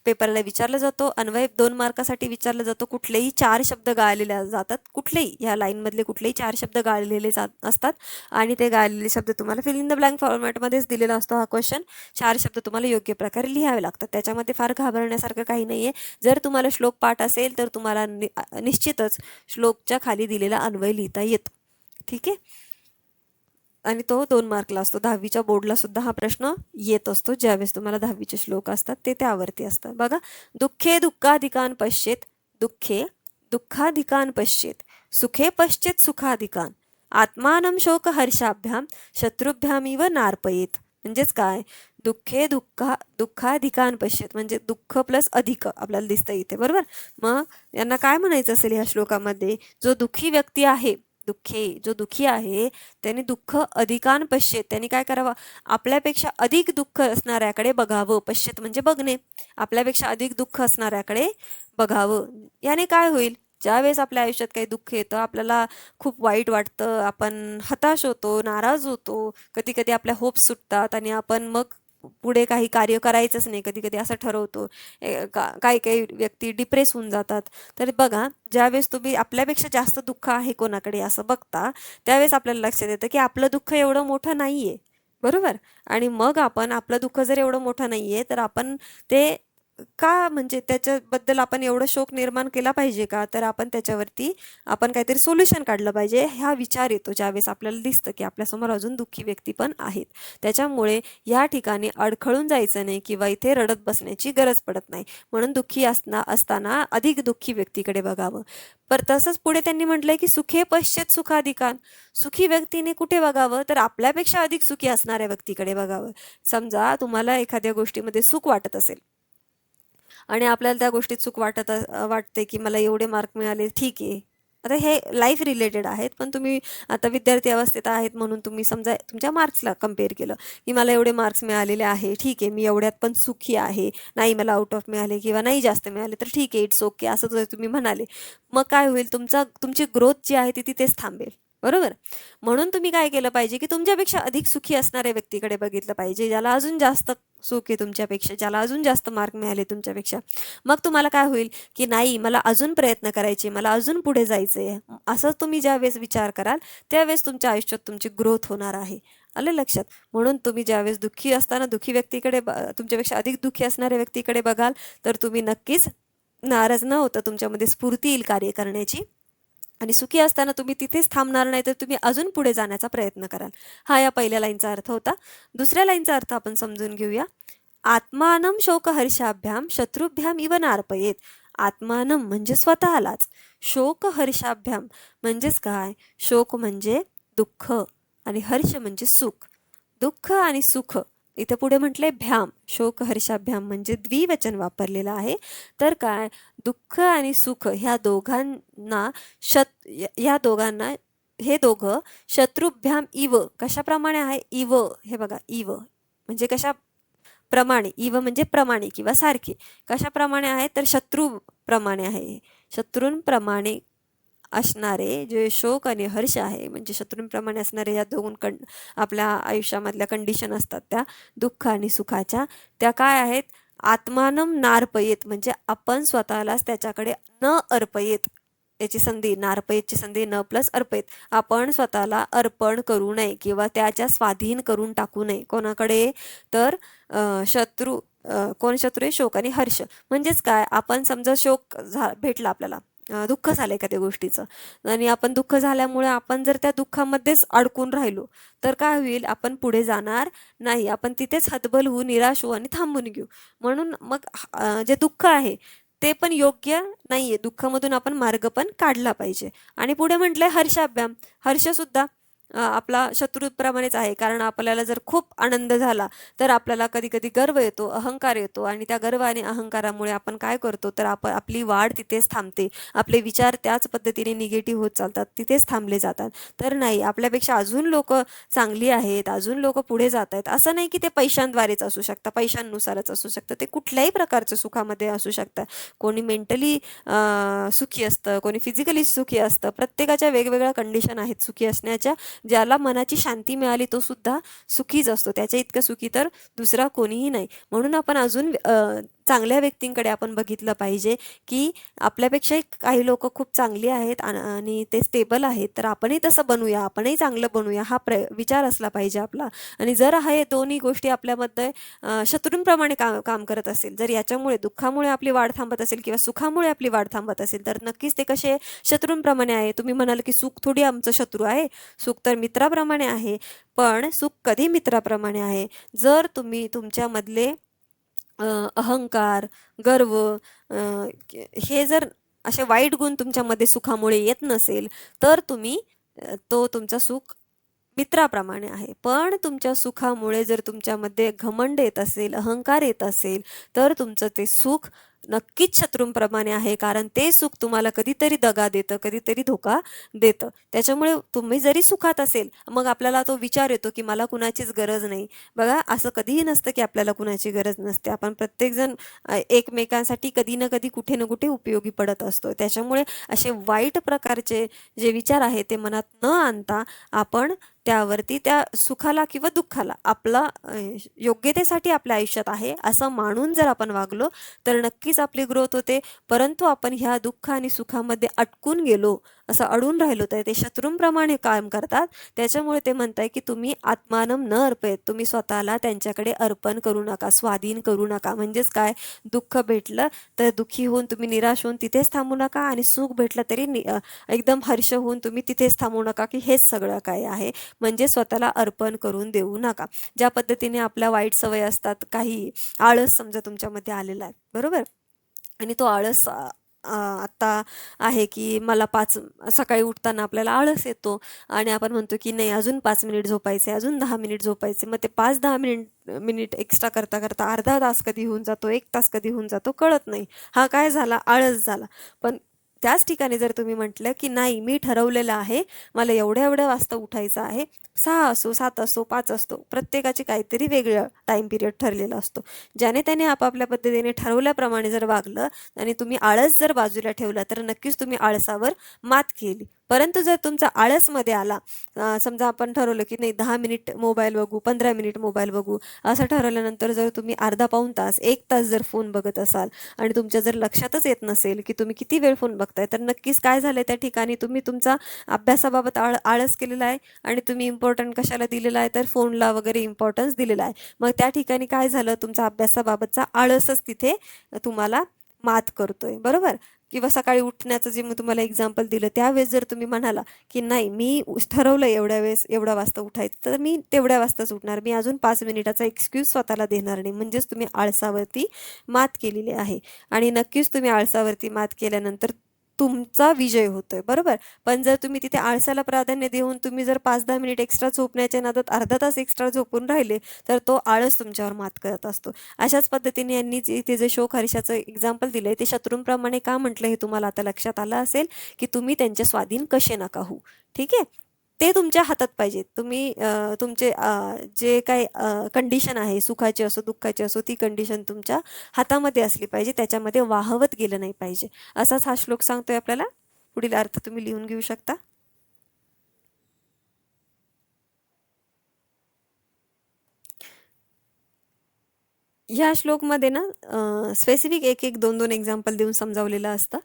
पेपरला विचारला जातो. अन्वय 2 मार्कासाठी विचारला जातो. कुठलेही 4 शब्द गाळलेले जातात, कुठलेही ह्या लाईनमधले कुठलेही 4 शब्द गाळलेले असतात आणि ते गाळलेले शब्द तुम्हाला फिल इन द ब्लँक फॉर्मॅटमध्येच दिलेला असतो हा क्वेश्चन. 4 शब्द तुम्हाला योग्य प्रकारे लिहावे लागतात. त्याच्यामध्ये फार घाबरण्यासारखं काही नाही आहे. जर तुम्हाला श्लोक पाठ असेल तर तुम्हाला निश्चितच श्लोकच्या खाली दिलेला अन्वय लिहिता येतो. ठीक आहे. आणि तो 2 मार्कला असतो. 10वीच्या बोर्डला सुद्धा हा प्रश्न येत असतो. ज्यावेळेस तुम्हाला 10वीचे श्लोक असतात ते त्यावरती असतात. बघा, दुःखे दुःखाधिकान पश्येत, दुःखे दुःखाधिकान पश्येत, सुखे पश्येत सुखाधिकान, आत्मानं शोक हर्षाभ्याम शत्रुभ्यामिव नार्पयेत. म्हणजेच काय, दुःखे दुःखाधिकान पश्येत म्हणजे दुःख प्लस अधिक आपल्याला दिसतं इथे, बरोबर. मग यांना काय म्हणायचं असेल ह्या श्लोकामध्ये, जो दुःखी व्यक्ती आहे, जो दुःखी आहे त्याने दुःख अधिकान पश्येत, त्यांनी काय करावं, आपल्यापेक्षा अधिक दुःख असणाऱ्याकडे बघावं. पश्येत म्हणजे बघणे, आपल्यापेक्षा अधिक दुःख असणाऱ्याकडे बघावं. याने काय होईल, ज्यावेळेस आपल्या आयुष्यात काही दुःख येतं, आपल्याला खूप वाईट वाटतं, आपण हताश होतो, नाराज होतो, कधी कधी आपल्या होप्स सुटतात आणि आपण मग पुढे काही कार्य करायचंच नाही, कधी कधी असं ठरवतो. काही काही व्यक्ती डिप्रेस होऊन जातात. तर बघा, ज्यावेळेस तुम्ही आपल्यापेक्षा जास्त दुःख आहे कोणाकडे असं बघता, त्यावेळेस आपल्याला लक्षात येतं की आपलं दुःख एवढं मोठं नाहीये, बरोबर. आणि मग आपण आपलं दुःख जर एवढं मोठं नाहीये तर आपण ते का, म्हणजे त्याच्याबद्दल आपण एवढं शोक निर्माण केला पाहिजे का, तर आपण त्याच्यावरती आपण काहीतरी सोल्युशन काढलं पाहिजे, हा विचार येतो ज्यावेळेस आपल्याला दिसतं की आपल्यासमोर अजून दुःखी व्यक्ती पण आहेत. त्याच्यामुळे या ठिकाणी अडखळून जायचं नाही किंवा इथे रडत बसण्याची गरज पडत नाही. म्हणून दुःखी असताना अधिक दुःखी व्यक्तीकडे बघावं. पर तसंच पुढे त्यांनी म्हटलंय की सुखे पश्येत सुखाधिकान, सुखी व्यक्तीने कुठे बघावं, तर आपल्यापेक्षा अधिक सुखी असणाऱ्या व्यक्तीकडे बघावं. समजा तुम्हाला एखाद्या गोष्टीमध्ये सुख वाटत असेल आणि आपल्याला त्या गोष्टीत सुख वाटते की मला एवढे मार्क मिळाले, ठीक आहे. आता हे लाईफ रिलेटेड आहेत, पण तुम्ही आता विद्यार्थी अवस्थेत आहेत म्हणून तुम्ही समजा तुमच्या मार्क्सला कम्पेअर केलं की मला एवढे मार्क्स मिळालेले आहे, ठीक आहे, मी एवढ्यात पण सुखी आहे. नाही मला आउट ऑफ मिळाले किंवा नाही जास्त मिळाले तर ठीक आहे, इट्स ओके असं जर तुम्ही म्हणाले, मग काय होईल, तुमची ग्रोथ जी आहे ती तिथेच थांबेल, बरोबर. म्हणून तुम्ही काय केलं पाहिजे की तुमच्यापेक्षा अधिक सुखी असणाऱ्या व्यक्तीकडे बघितलं पाहिजे, ज्याला अजून जास्त सुख आहे तुमच्यापेक्षा, ज्याला अजून जास्त मार्क मिळाले तुमच्यापेक्षा. मग तुम्हाला काय होईल की नाही, मला अजून प्रयत्न करायचे, मला अजून पुढे जायचंय, असं तुम्ही ज्यावेळेस विचार कराल त्यावेळेस तुमच्या आयुष्यात तुमची ग्रोथ होणार आहे. आलं लक्षात. म्हणून तुम्ही ज्यावेळेस दुःखी असताना दुःखी व्यक्तीकडे तुमच्यापेक्षा अधिक दुःखी असणाऱ्या व्यक्तीकडे बघाल तर तुम्ही नक्कीच नाराज न होता तुमच्यामध्ये स्फूर्ती येईल कार्य करण्याची, आणि सुखी असताना तुम्ही तिथेच थांबणार नाही, तर तुम्ही अजून पुढे जाण्याचा प्रयत्न कराल. हा या पहिल्या लाईनचा अर्थ होता. दुसऱ्या लाईनचा अर्थ आपण समजून घेऊया. आत्मानं शोक हर्षाभ्याम शत्रुभ्याम इव नार्पयेत. आत्मानं म्हणजे स्वतःलाच, शोक हर्षाभ्याम म्हणजेच काय, शोक म्हणजे दुःख आणि हर्ष म्हणजे सुख. दुःख आणि सुख, इथे पुढे म्हटले भ्याम, शोक हर्षाभ्याम म्हणजे द्विवचन वापरलेलं आहे. तर काय, दुःख आणि सुख ह्या दोघांना या दोघांना, हे दोघं शत्रुभ्याम इव, कशाप्रमाणे आहे, इव, हे बघा, इव म्हणजे कशा प्रमाणे, इव म्हणजे प्रमाणे किंवा सारखे, कशाप्रमाणे आहे तर शत्रूप्रमाणे आहे. शत्रूंप्रमाणे असणारे जे शोक आणि हर्ष आहे, म्हणजे शत्रूंप्रमाणे असणारे या दोन आपल्या आयुष्यामधल्या कंडिशन असतात त्या दुःख आणि सुखाच्या, त्या काय आहेत, आत्मानं नार्पयेत म्हणजे आपण स्वतःलाच त्याच्याकडे न अर्पयेत, याची संधी, नार्पयेतची संधी न प्लस अर्पयेत, आपण स्वतःला अर्पण करू नये किंवा त्याच्या स्वाधीन करून टाकू नये. कोणाकडे, तर शत्रू, कोण शत्रू आहे, शोक आणि हर्ष. म्हणजेच काय, आपण समजा शोक भेटला आपल्याला, दुःख झालं एखाद्या गोष्टीचं, आणि आपण दुःख झाल्यामुळे आपण जर त्या दुःखामध्येच अडकून राहिलो तर काय होईल, आपण पुढे जाणार नाही, आपण तिथेच हतबल होऊ, निराश होऊ आणि थांबून घेऊ. म्हणून मग जे दुःख आहे ते पण योग्य नाहीये, दुःखामधून आपण मार्ग पण काढला पाहिजे. आणि पुढे म्हटलंय हर्षाभ्याम, हर्ष सुद्धा आपला शत्रूप्रमाणेच आहे, कारण आपल्याला जर खूप आनंद झाला तर आपल्याला कधी कधी गर्व येतो, अहंकार येतो, आणि त्या गर्व आणि अहंकारामुळे आपण काय करतो, तर आपली वाढ तिथेच थांबते, आपले विचार त्याच पद्धतीने निगेटिव्ह होत चालतात, तिथेच थांबले जातात. तर नाही, आपल्यापेक्षा अजून लोक चांगली आहेत, अजून लोक पुढे जात आहेत, असं नाही की ते पैशांद्वारेच असू शकतं, पैशांनुसारच असू शकतं, ते कुठल्याही प्रकारच्या सुखामध्ये असू शकतं. कोणी मेंटली सुखी असतं, कोणी फिजिकली सुखी असतं, प्रत्येकाच्या वेगवेगळ्या कंडिशन आहेत सुखी असण्याच्या. ज्याला मनाची शांती मिळाली तो सुद्धा सुखीच असतो, त्याच्या इतकं सुखी तर दुसरा कोणीही नाही. म्हणून आपण अजून चांगल्या व्यक्तींकडे आपण बघितलं पाहिजे की आपल्यापेक्षाही काही लोक खूप चांगली आहेत आणि ते स्टेबल आहेत, तर आपणही तसं बनूया, आपणही चांगलं बनूया, हा विचार असला पाहिजे आपला. आणि जर हे दोन्ही गोष्टी आपल्यामध्ये शत्रूंप्रमाणे काम करत असेल, जर याच्यामुळे दुःखामुळे आपली वाढ थांबत असेल किंवा सुखामुळे आपली वाढ थांबत असेल, तर नक्कीच ते कसे शत्रूंप्रमाणे आहे. तुम्ही म्हणाल की सुख थोडी आमचं शत्रू आहे, सुख तर मित्राप्रमाणे आहे, पण सुख कधी मित्राप्रमाणे आहे? जर तुम्ही तुमच्यामधले अहंकार, गर्व, हे जर असे वाईट गुण तुमच्यामध्ये सुखामुळे येत नसेल, तर तुम्ही तो तुमचा सुख मित्राप्रमाणे आहे. पण तुमच्या सुखामुळे जर तुमच्यामध्ये घमंड येत असेल, अहंकार येत असेल, तर तुमचं ते सुख नक्कीच शत्रूंप्रमाणे आहे. कारण ते सुख तुम्हाला कधीतरी दगा देतं, कधीतरी धोका देतं. त्याच्यामुळे तुम्ही जरी सुखात असेल, मग आपल्याला तो विचार येतो की मला कुणाचीच गरज नाही. बघा, असं कधीही नसतं की आपल्याला कुणाची गरज नसते. आपण प्रत्येकजण एकमेकांसाठी कधी ना कधी, कुठे ना कुठे उपयोगी पडत असतो. त्याच्यामुळे असे वाईट प्रकारचे जे विचार आहेत ते मनात न आणता आपण त्यावरती त्या सुखाला किंवा दुःखाला आपला योग्यतेसाठी आपल्या आयुष्यात आहे असं मानून जर आपण वागलो, तर नक्कीच आपली ग्रोथ होते. परंतु आपण ह्या दुःख आणि सुखामध्ये अटकून गेलो, असं अडून राहिलो, तर ते शत्रूंप्रमाणे काम करतात. त्याच्यामुळे ते म्हणताय की तुम्ही आत्मानम न अर्पयत, तुम्ही स्वतःला त्यांच्याकडे अर्पण करू नका, स्वाधीन करू नका. म्हणजेच काय, दुःख भेटलं तर दुःखी होऊन तुम्ही निराश होऊन तिथेच थांबू नका, आणि सुख भेटलं तरी एकदम हर्ष होऊन तुम्ही तिथेच थांबू नका की हेच सगळं काय आहे. म्हणजे स्वतःला अर्पण करून देऊ नका. ज्या पद्धतीने आपल्या वाईट सवय असतात, काही आळस समजा तुमच्यामध्ये आलेला आहे, बरोबर, आणि तो आळस आत्ता आहे की मला सकाळी उठताना आपल्याला आळस येतो आणि आपण म्हणतो की नाही, अजून 5 मिनिट झोपायचे, अजून 10 मिनिट झोपायचे. मग ते 5-10 मिनिट एक्स्ट्रा करता करता अर्धा तास कधी होऊन जातो, 1 तास कधी होऊन जातो, कळत नाही. हा काय झाला, आळस झाला. पण त्याच ठिकाणी जर तुम्ही म्हटलं की नाही, मी ठरवलेलं आहे, मला एवढ्या एवढ्या वाजता उठायचं आहे, 6 असो, 7 असो, 5 असतो, प्रत्येकाचे काहीतरी वेगळं टाईम पिरियड ठरलेला असतो. ज्याने त्याने आपापल्या पद्धतीने ठरवल्याप्रमाणे जर वागलं आणि तुम्ही आळस जर बाजूला ठेवला, तर नक्कीच तुम्ही आळसावर मात केली. परंतु जर तुमचा आळसमध्ये आला, समजा आपण ठरवलं की नाही 10 मिनिट मोबाईल बघू, 15 मिनिट मोबाईल बघू, असं ठरवल्यानंतर जर तुम्ही अर्धा पाऊण तास, 1 तास जर फोन बघत असाल आणि तुमच्या जर लक्षातच येत नसेल की तुम्ही किती वेळ फोन बघताय, तर नक्कीच काय झालं, त्या ठिकाणी तुम्ही तुमचा अभ्यासाबाबत आळस केलेला आहे आणि तुम्ही इम्पॉर्टंट कशाला दिलेला आहे, तर फोनला वगैरे इम्पॉर्टन्स दिलेला आहे. मग त्या ठिकाणी काय झालं, तुमचा अभ्यासाबाबतचा आळसच तिथे तुम्हाला मात करतोय, बरोबर. किंवा सकाळी उठण्याचं जे मी तुम्हाला एक्झाम्पल दिलं, त्यावेळेस जर तुम्ही म्हणाला की नाही, मी ठरवलं एवढ्या वेळेस एवढ्या वाजता उठायचं, तर मी तेवढ्या वाजताच उठणार, मी अजून 5 मिनिटाचा एक्सक्यूज स्वतःला देणार नाही. म्हणजेच तुम्ही आळसावरती मात केलेली आहे. आणि नक्कीच तुम्ही आळसावरती मात केल्यानंतर तुमचा विजय होतोय, बरोबर. पण जर तुम्ही तिथे आळसाला प्राधान्य देऊन तुम्ही जर 5-10 मिनिट एक्स्ट्रा झोपण्याच्या नादात अर्धा तास एक्स्ट्रा झोपून राहिले, तर तो आळस तुमच्यावर मात करत असतो. अशाच पद्धतीने यांनी इथे जे शोक हर्षाचं एक्झाम्पल दिलंय, ते शत्रूंप्रमाणे का म्हटलं हे तुम्हाला आता लक्षात आलं असेल की तुम्ही त्यांच्या स्वाधीन कसे नका होऊ. ठीक आहे, ते तुमच्या हातात पाहिजे. तुम्ही तुमचे जे काही कंडिशन आहे, सुखाची असो दुःखाची असो, ती कंडिशन तुमच्या हातामध्ये असली पाहिजे, त्याच्यामध्ये वाहवत गेलं नाही पाहिजे. असाच हा श्लोक सांगतोय आपल्याला. पुढील अर्थ तुम्ही लिहून घेऊ शकता. ह्या श्लोकमध्ये ना स्पेसिफिक एक एक 2-2 एक्झाम्पल देऊन समजावलेलं असतं.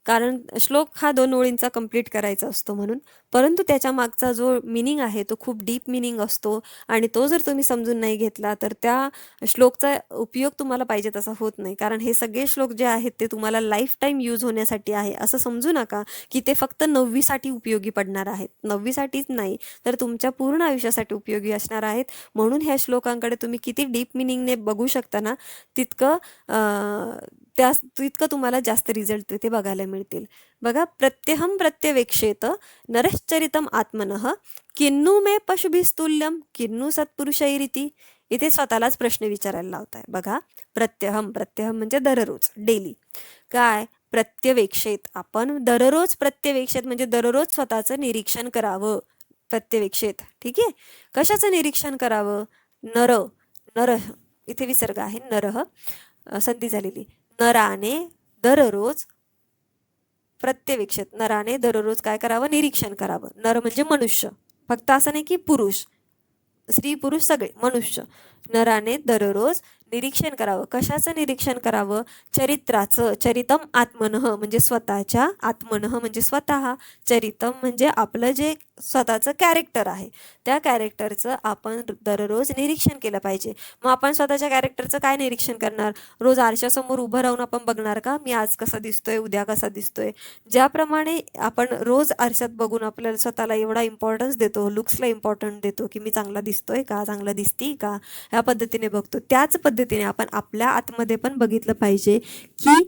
कारण श्लोक हा 2 ओळींचा कंप्लीट करायचा असतो म्हणून. परंतु त्याच्या मागचा जो मीनिंग आहे तो खूप डीप मीनिंग असतो, आणि तो जर तुम्ही समजून नाही घेतला तर त्या श्लोकचा उपयोग तुम्हाला पाहिजे तसा होत नाही. कारण हे सगळे श्लोक जे आहेत ते तुम्हाला लाईफ टाईम यूज होण्यासाठी आहे. असं समजू नका की ते फक्त 9वी उपयोगी पडणार आहेत. 9वीसाठीच नाही, तर तुमच्या पूर्ण आयुष्यासाठी उपयोगी असणार आहेत. म्हणून ह्या श्लोकांकडे तुम्ही किती डीप मिनिंगने बघू शकता ना, तितकं तितकं तुम्हाला जास्त रिझल्ट तिथे बघायला मिळतील. बघा, प्रत्यहम प्रत्यवेक्षेत नरश्चरितम आत्मनः किन्नु मे पशुभिस्तुल्यम किन्नु सत्पुरुषैरिती. इथे स्वतःलाच प्रश्न विचारायला लावताय. बघा, प्रत्यहम म्हणजे दररोज, डेली. काय, प्रत्यवेक्षेत, आपण दररोज प्रत्यवेक्षेत म्हणजे दररोज स्वतःचं निरीक्षण करावं. प्रत्यवेक्षेत, ठीक आहे. कशाचं निरीक्षण करावं? नरह, इथे विसर्ग आहे, नरह संधी झालेली. नराने दररोज, प्रत्यवेक्षेत, नराने दररोज काय करावं? निरीक्षण करावं. नर म्हणजे मनुष्य, फक्त असं नाही की पुरुष, स्त्री पुरुष सगळे मनुष्य. नराने दररोज निरीक्षण करावं. कशाचं निरीक्षण करावं? चरित्राचं. चरितम आत्मनः म्हणजे स्वतःच्या, आत्मनः म्हणजे स्वतः, चरितम म्हणजे आपलं जे स्वतःचं कॅरेक्टर आहे, त्या कॅरेक्टरचं आपण दररोज निरीक्षण केलं पाहिजे. मग आपण स्वतःच्या कॅरेक्टरचं काय निरीक्षण करणार? रोज आरशासमोर उभं राहून आपण बघणार का मी आज कसा दिसतोय, उद्या कसा दिसतोय? ज्याप्रमाणे आपण रोज आरशात बघून आपल्याला स्वतःला एवढा इम्पॉर्टन्स देतो, लुक्सला इम्पॉर्टन्स देतो की मी चांगला दिसतोय का, चांगला दिसती का, ह्या पद्धतीने बघतो. त्याच पद्धतीने आपण आपल्या आतमध्ये पण बघितलं पाहिजे की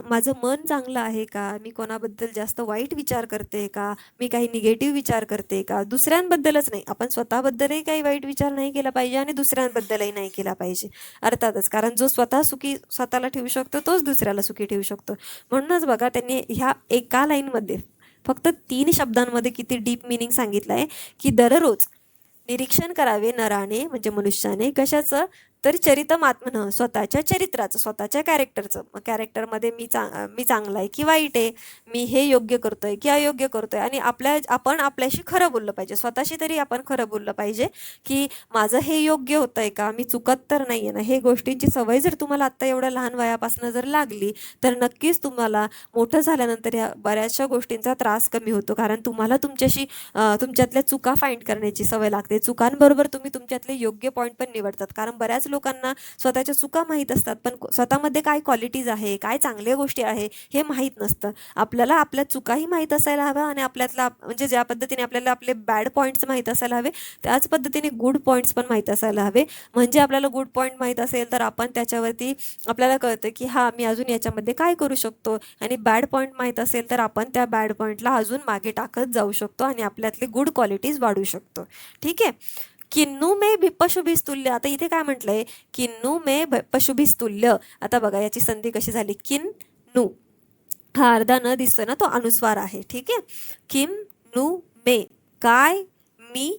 माझं मन चांगलं आहे का, मी कोणाबद्दल जास्त वाईट विचार करते का, मी काही निगेटिव्ह विचार करते का. दुसऱ्यांबद्दलच नाही, आपण स्वतःबद्दलही काही वाईट विचार नाही केला पाहिजे आणि दुसऱ्यांबद्दलही नाही केला पाहिजे. अर्थातच, कारण जो स्वतः सुखी स्वतःला ठेवू शकतो तोच दुसऱ्याला सुखी ठेवू शकतो. म्हणूनच बघा त्यांनी ह्या एका लाईनमध्ये फक्त 3 शब्दांमध्ये किती डीप मिनिंग सांगितलं आहे की दररोज निरीक्षण करावे नराने म्हणजे मनुष्याने. कशाचं? तर चरितम आत्मनः स्वतःच्या चरित्राचं, स्वतःच्या कॅरेक्टरचं. मग कॅरेक्टरमध्ये मी चांगला आहे की वाईट आहे, मी हे योग्य करतोय की अयोग्य करतोय. आणि आपण आपल्याशी खरं बोललं पाहिजे, स्वतःशी तरी आपण खरं बोललं पाहिजे की माझं हे योग्य होतंय का, मी चुकत तर नाही आहे ना. हे गोष्टींची सवय जर तुम्हाला आत्ता एवढ्या लहान वयापासून जर लागली तर नक्कीच तुम्हाला मोठं झाल्यानंतर या बऱ्याचशा गोष्टींचा त्रास कमी होतो. कारण तुम्हाला तुमच्यातल्या चुका फाइंड करण्याची सवय लागते. चुकांबरोबर तुम्ही तुमच्यातले योग्य पॉईंट पण निवडतात. कारण बऱ्याच लोकांना स्वतःच्या चुका माहीत असतात पण स्वतःमध्ये काय क्वालिटीज आहे, काय चांगल्या गोष्टी आहे हे माहीत नसतं. आपल्याला आपल्या चुकाही माहीत असायला हव्या आणि आपल्यातला म्हणजे ज्या पद्धतीने आपल्याला आपले बॅड पॉईंट्स माहीत असायला हवे त्याच पद्धतीने गुड पॉईंट्स पण माहीत असायला हवे. म्हणजे आपल्याला गुड पॉईंट माहीत असेल तर आपण त्याच्यावरती आपल्याला कळतं की हा मी अजून याच्यामध्ये काय करू शकतो. आणि बॅड पॉईंट माहीत असेल तर आपण त्या बॅड पॉईंटला अजून मागे टाकत जाऊ शकतो आणि आपल्यातले गुड क्वालिटीज वाढवू शकतो. ठीक आहे. किन्नू मे पशुभिस्तुल्य. आता इथे काय म्हटलंय? किन्नू मे पशुभिस्तुल्य. आता बघा याची संधी कशी झाली. किन्नू हा अर्धा न दिसतोय ना, तो अनुस्वार आहे. ठीक आहे. किन्नू मे काय मी,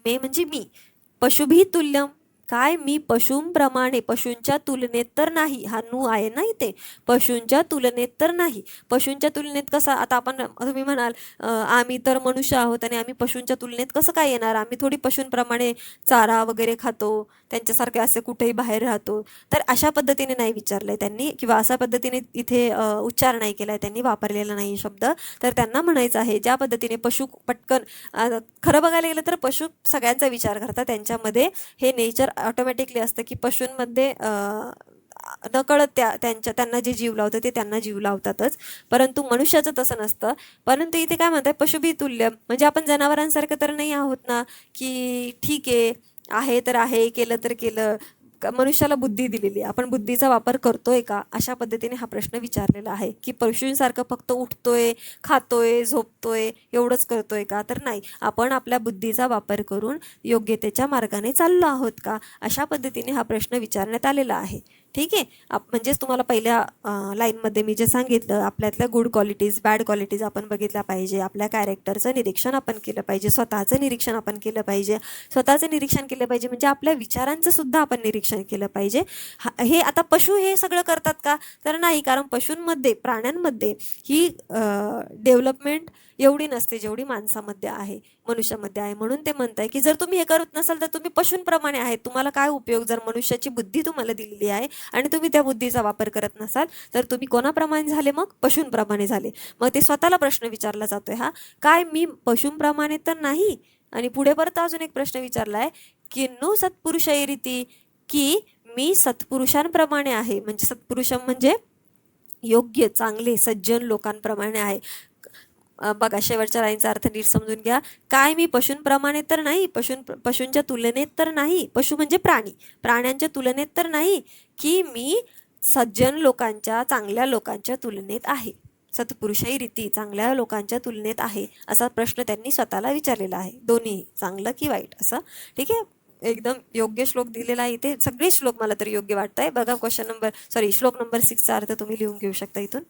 मे म्हणजे मी, पशुभितुल्यम काय मी पशूंप्रमाणे, पशूंच्या तुलनेत तर नाही. हा नू आहे ना इथे, पशूंच्या तुलनेत तर नाही. पशूंच्या तुलनेत कसा, आता आपण तुम्ही म्हणाल आम्ही तर मनुष्य आहोत आणि आम्ही पशूंच्या तुलनेत कसं काय येणार, आम्ही थोडी पशूंप्रमाणे चारा वगैरे खातो, त्यांच्यासारखे असे कुठेही बाहेर राहतो. तर अशा पद्धतीने नाही विचारलंय त्यांनी किंवा अशा पद्धतीने इथे उच्चार नाही केलाय त्यांनी, वापरलेला नाही शब्द. तर त्यांना म्हणायचं आहे ज्या पद्धतीने पशु पटकन खरं बघायला गेलं तर पशु सगळ्यांचा विचार करतात, त्यांच्यामध्ये हे नेचर ऑटोमॅटिकली असतं की पशूंमध्ये नकळत त्यांना जे जीव लावतं ते त्यांना जीव लावतातच. परंतु मनुष्याचं तसं नसतं. परंतु इथे काय म्हणतात पशुभितुल्य म्हणजे आपण जनावरांसारखं तर नाही आहोत ना की ठीक आहे तर आहे, केलं तर केलं. मनुष्याला बुद्धी दिलेली आहे, आपण बुद्धीचा वापर करतोय का, अशा पद्धतीने हा प्रश्न विचारलेला आहे. की पशूंसारखं फक्त उठतोय, खातोय, झोपतोय एवढंच करतोय का, तर नाही. आपण आपल्या बुद्धीचा वापर करून योग्यतेच्या मार्गाने चाललो आहोत का, अशा पद्धतीने हा प्रश्न विचारण्यात आलेला आहे. ठीक आहे. म्हणजेच तुम्हाला पहिल्या लाईनमध्ये मी जे सांगितलं, आपल्यातल्या गुड क्वालिटीज बॅड क्वालिटीज आपण बघितल्या पाहिजे, आपल्या कॅरेक्टरचं निरीक्षण आपण केलं पाहिजे, स्वतःचं निरीक्षण आपण केलं पाहिजे. स्वतःचं निरीक्षण केलं पाहिजे म्हणजे आपल्या विचारांचं सुद्धा आपण निरीक्षण केलं पाहिजे. हे आता पशु हे सगळं करतात का, तर नाही. कारण पशूंमध्ये, प्राण्यांमध्ये ही डेव्हलपमेंट एवढी नसते जेवढी माणसामध्ये आहे, मनुष्यामध्ये आहे. म्हणून ते म्हणताय की जर तुम्ही हे करत नसाल तर तुम्ही पशूंप्रमाणे आहेत. तुम्हाला काय उपयोग जर मनुष्याची बुद्धी तुम्हाला दिलेली आहे आणि तुम्ही त्या बुद्धीचा वापर करत नसाल तर तुम्ही कोणाप्रमाणे झाले, मग पशूंप्रमाणे झाले. मग ते स्वतःला प्रश्न विचारला जातोय हा, काय मी पशूंप्रमाणे तर नाही. आणि पुढे परत अजून एक प्रश्न विचारलाय, किन्नू सत्पुरुषैरिती की मी सत्पुरुषांप्रमाणे आहे. म्हणजे सत्पुरुष म्हणजे योग्य, चांगले, सज्जन लोकांप्रमाणे आहे. बघा शेवटच्या लाईनचा अर्थ नीट समजून घ्या. काय मी पशूंप्रमाणे तर नाही, पशूंच्या तुलनेत तर नाही. पशु म्हणजे प्राणी, प्राण्यांच्या तुलनेत तर नाही, की मी सज्जन लोकांच्या, चांगल्या लोकांच्या तुलनेत आहे. सत्पुरुषाई रीती चांगल्या लोकांच्या तुलनेत आहे असा प्रश्न त्यांनी स्वतःला विचारलेला आहे. दोन्ही चांगलं की वाईट असं. ठीक आहे. एकदम योग्य श्लोक दिलेला आहे इथे. सगळे श्लोक मला तरी योग्य वाटत आहे. बघा श्लोक नंबर 6चा अर्थ तुम्ही लिहून घेऊ शकता इथून.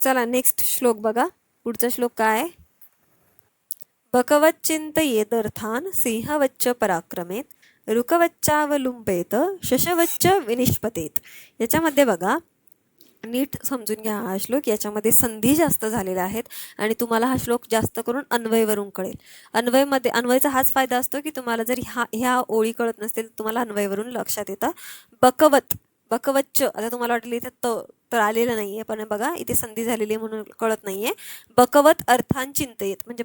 चला नेक्स्ट श्लोक बघा. पुढचा श्लोक काय? बकवच्चिंतयेदर्थान सिंहवच्च पराक्रमेत रुकवच्चावलुंपेत शशवच्च विनिष्पतेत. याच्यामध्ये बघा नीट समजून घ्या हा श्लोक. याच्यामध्ये संधी जास्त झालेल्या आहेत आणि तुम्हाला हा श्लोक जास्त करून अन्वयवरून कळेल. अन्वयचा हाच फायदा असतो की तुम्हाला जर ह्या ओळी कळत नसतील तुम्हाला अन्वयवरून लक्षात येतं. बकवत, बकवच्च, आता तुम्हाला वाटेल इथे तर आलेलं नाहीये, पण बघा इथे संधी झालेली आहे म्हणून कळत नाहीये. बकवत अर्थान चिंतयेत, म्हणजे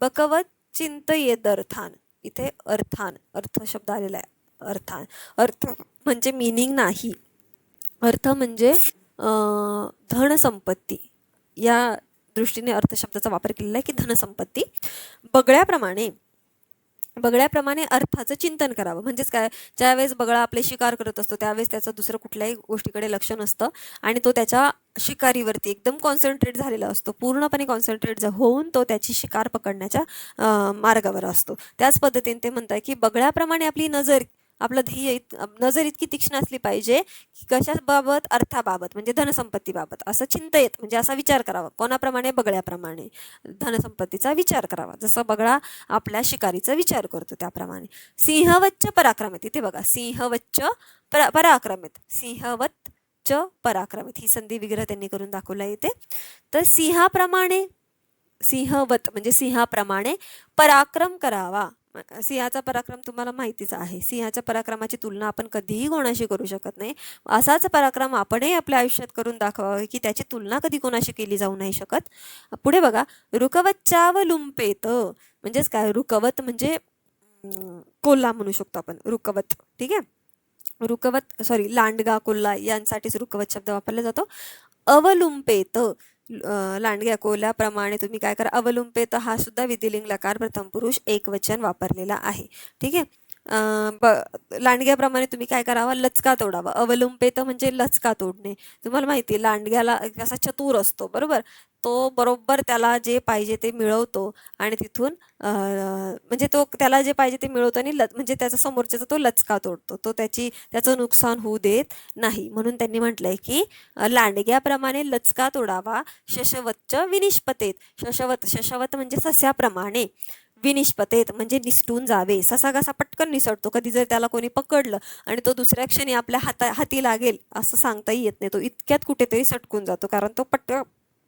बकवत चिंतयेत अर्थान, इथे अर्थान, अर्थ शब्द आलेला आहे. अर्थान, अर्थ म्हणजे मिनिंग नाही, अर्थ म्हणजे धनसंपत्ती, या दृष्टीने अर्थ शब्दाचा वापर केलेला आहे की धनसंपत्ती. बगळ्याप्रमाणे अर्थाचं चिंतन करावं. म्हणजेच काय, ज्यावेळेस बगळा आपले शिकार करत असतो त्यावेळेस त्याचं दुसरं कुठल्याही गोष्टीकडे लक्ष नसतं आणि तो त्याच्या शिकारीवरती एकदम कॉन्सन्ट्रेट झालेला असतो, पूर्णपणे कॉन्सन्ट्रेट होऊन तो त्याची शिकार पकडण्याच्या मार्गावर असतो. त्याच पद्धतीने ते म्हणतात की बगळ्याप्रमाणे आपली आपलं ध्येय नजर इतकी तीक्ष्ण असली पाहिजे की कशाबाबत, अर्थाबाबत म्हणजे धनसंपत्तीबाबत. असं चिंतयेत म्हणजे असा विचार करावा. कोणाप्रमाणे, बगळ्याप्रमाणे धनसंपत्तीचा विचार करावा, जसं बगळा आपल्या शिकारीचा विचार करतो त्याप्रमाणे. सिंहवच्च पराक्रमित, इथे बघा सिंहवच्च पराक्रमित, सिंहवच्च पराक्रमित ही संधी विग्रह त्यांनी करून दाखवला इथे. तर सिंहवत म्हणजे सिंहाप्रमाणे पराक्रम करावा. सिंहाचा पराक्रम तुम्हाला माहितीच आहे. सिंहाच्या पराक्रमाची तुलना आपण कधीही कोणाशी करू शकत नाही. असाच पराक्रम आपणही आपल्या आयुष्यात करून दाखवावे की त्याची तुलना कधी कोणाशी केली जाऊ नाही शकत. पुढे बघा, रुकवच्चावलुंपेत, म्हणजेच काय, रुकवत म्हणजे कोल्हा म्हणू शकतो आपण, रुकवत. ठीक आहे, लांडगा, कोल्हा यांसाठीच रुकवत शब्द वापरला जातो. अवलुंपेत, लांडग्या कोल्याप्रमाणे तुम्ही काय करा, अवलुंपेत हा सुद्धा विधिलिंग लकार प्रथम पुरुष एकवचन वापरलेला आहे. ठीक आहे, लांडग्याप्रमाणे तुम्ही काय करावा, लचका तोडावा. अवलंपेत म्हणजे लचका तोडणे. तुम्हाला माहिती आहे लांडग्याला कसा चतुर असतो, बरोबर, तो बरोबर त्याला जे पाहिजे ते मिळवतो आणि तिथून म्हणजे तो त्याला जे पाहिजे ते मिळवतो आणि म्हणजे त्याचा समोरच्याचा तो लचका तोडतो, तो त्याचं नुकसान होऊ देत नाही. म्हणून त्यांनी म्हटलंय की लांडग्याप्रमाणे लचका तोडावा. शशवच्च विनिष्पतेत, शशवत म्हणजे सस्याप्रमाणे, विनिष्पतेत म्हणजे निसटून जावे. ससा कसा पटकन निसटतो, कधी जर त्याला कोणी पकडलं आणि तो दुसऱ्या क्षणी आपल्या हाती लागेल असं सांगताही येत नाही, तो इतक्यात कुठेतरी सटकून जातो, कारण तो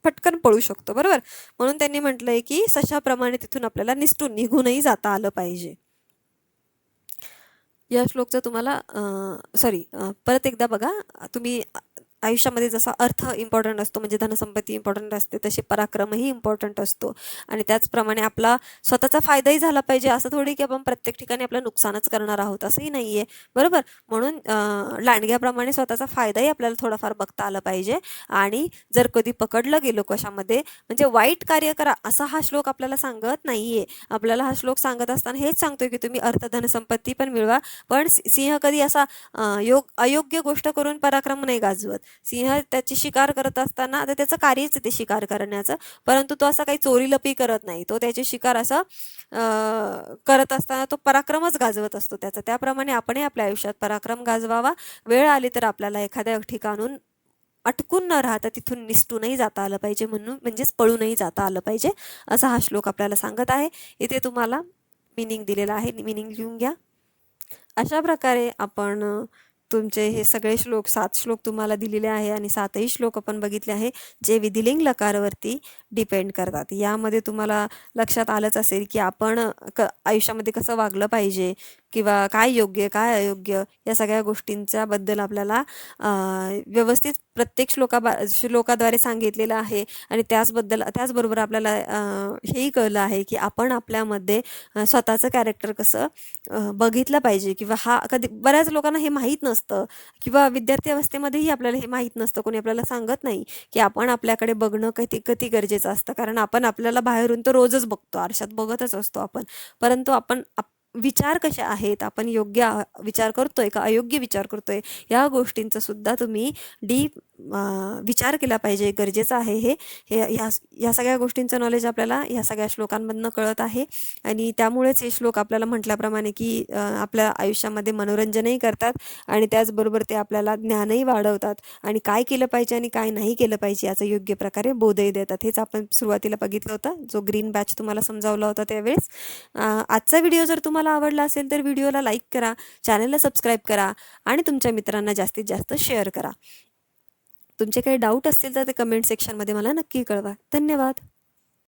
पटकन पळू शकतो, बरोबर. म्हणून त्यांनी म्हटलंय की सशाप्रमाणे तिथून आपल्याला निघूनही जाता आलं पाहिजे. या श्लोकचं तुम्हाला परत एकदा बघा. तुम्ही आयुष्यामध्ये जसा अर्थ इम्पॉर्टंट असतो म्हणजे धनसंपत्ती इम्पॉर्टंट असते, तसे पराक्रमही इम्पॉर्टंट असतो आणि त्याचप्रमाणे आपला स्वतःचा फायदाही झाला पाहिजे. असं थोडी की आपण प्रत्येक ठिकाणी आपलं नुकसानच करणार आहोत, असंही नाही आहे, बरोबर. म्हणून लांडग्याप्रमाणे स्वतःचा फायदाही आपल्याला थोडाफार बघता आला पाहिजे. आणि जर कधी पकडलं गेलो कशामध्ये म्हणजे वाईट कार्य करा असा हा श्लोक आपल्याला सांगत नाही आहे. आपल्याला हा श्लोक सांगत असताना हेच सांगतोय की तुम्ही अर्थ धनसंपत्ती पण मिळवा, पण सिंह कधी असा अयोग्य गोष्ट करून पराक्रम नाही गाजवत. सिंह त्याची शिकार करत असताना आता त्याचं कार्यच ते शिकार करण्याचं, परंतु तो असा काही चोरी लपी करत नाही. तो त्याचे शिकार असं करत असताना तो पराक्रमच गाजवत असतो त्याचा. त्याप्रमाणे आपणही आपल्या आयुष्यात पराक्रम गाजवावा. वेळ आली तर आपल्याला एखाद्या ठिकाणून अटकून न राहता तिथून निसटूनही जाता आलं पाहिजे, म्हणजेच पळूनही जाता आलं पाहिजे, असा हा श्लोक आपल्याला सांगत आहे. इथे तुम्हाला मिनिंग दिलेला आहे, मिनिंग लिहून घ्या. अशा प्रकारे आपण तुमचे हे सगळे 7 श्लोक तुम्हाला दिलेले आहे आणि 7ही श्लोक आपण बघितले आहे जे विधिलिंग लकारवरती डिपेंड करतात. यामध्ये तुम्हाला लक्षात आलंच असेल की आपण आयुष्यामध्ये कसं वागलं पाहिजे किंवा काय योग्य काय अयोग्य या सगळ्या गोष्टींच्या बद्दल आपल्याला व्यवस्थित प्रत्येक श्लोकाद्वारे सांगितलेलं आहे. आणि त्याचबरोबर आपल्याला हेही कळलं आहे की आपण आपल्यामध्ये स्वतःचं कॅरेक्टर कसं बघितलं पाहिजे किंवा कधी बऱ्याच लोकांना हे माहीत नसतं किंवा विद्यार्थी अवस्थेमध्येही आपल्याला हे माहीत नसतं, कोणी आपल्याला सांगत नाही की आपण आपल्याकडे बघणं किती गरजेचं असतं. कारण आपण आपल्याला बाहेरून तर रोजच बघतो, आरशात बघतच असतो आपण, परंतु आपण विचार कसे आहेत, आपण योग्य विचार करतोय का अयोग्य विचार करतोय, या गोष्टींचा सुद्धा तुम्ही डीप विचार केला पाहिजे, गरजेचं आहे. ह्या सगळ्या गोष्टींचं नॉलेज आपल्याला ह्या सगळ्या श्लोकांमधनं कळत आहे. आणि त्यामुळेच हे श्लोक आपल्याला म्हटल्याप्रमाणे की आपल्या आयुष्यामध्ये मनोरंजनही करतात आणि त्याचबरोबर ते आपल्याला ज्ञानही वाढवतात आणि काय केलं पाहिजे आणि काय नाही केलं पाहिजे याचा योग्य प्रकारे बोधही देतात. हेच आपण सुरुवातीला बघितलं होतं, जो ग्रीन बॅच तुम्हाला समजावला होता त्यावेळेस. आजचा व्हिडिओ जर तुम्हाला आवडला असेल तर व्हिडिओला लाईक करा, चॅनलला सबस्क्राईब करा आणि तुमच्या मित्रांना जास्तीत जास्त शेअर करा. तुमचे काही डाऊट असतील तर ते कमेंट सेक्शनमध्ये मला नक्की कळवा. धन्यवाद.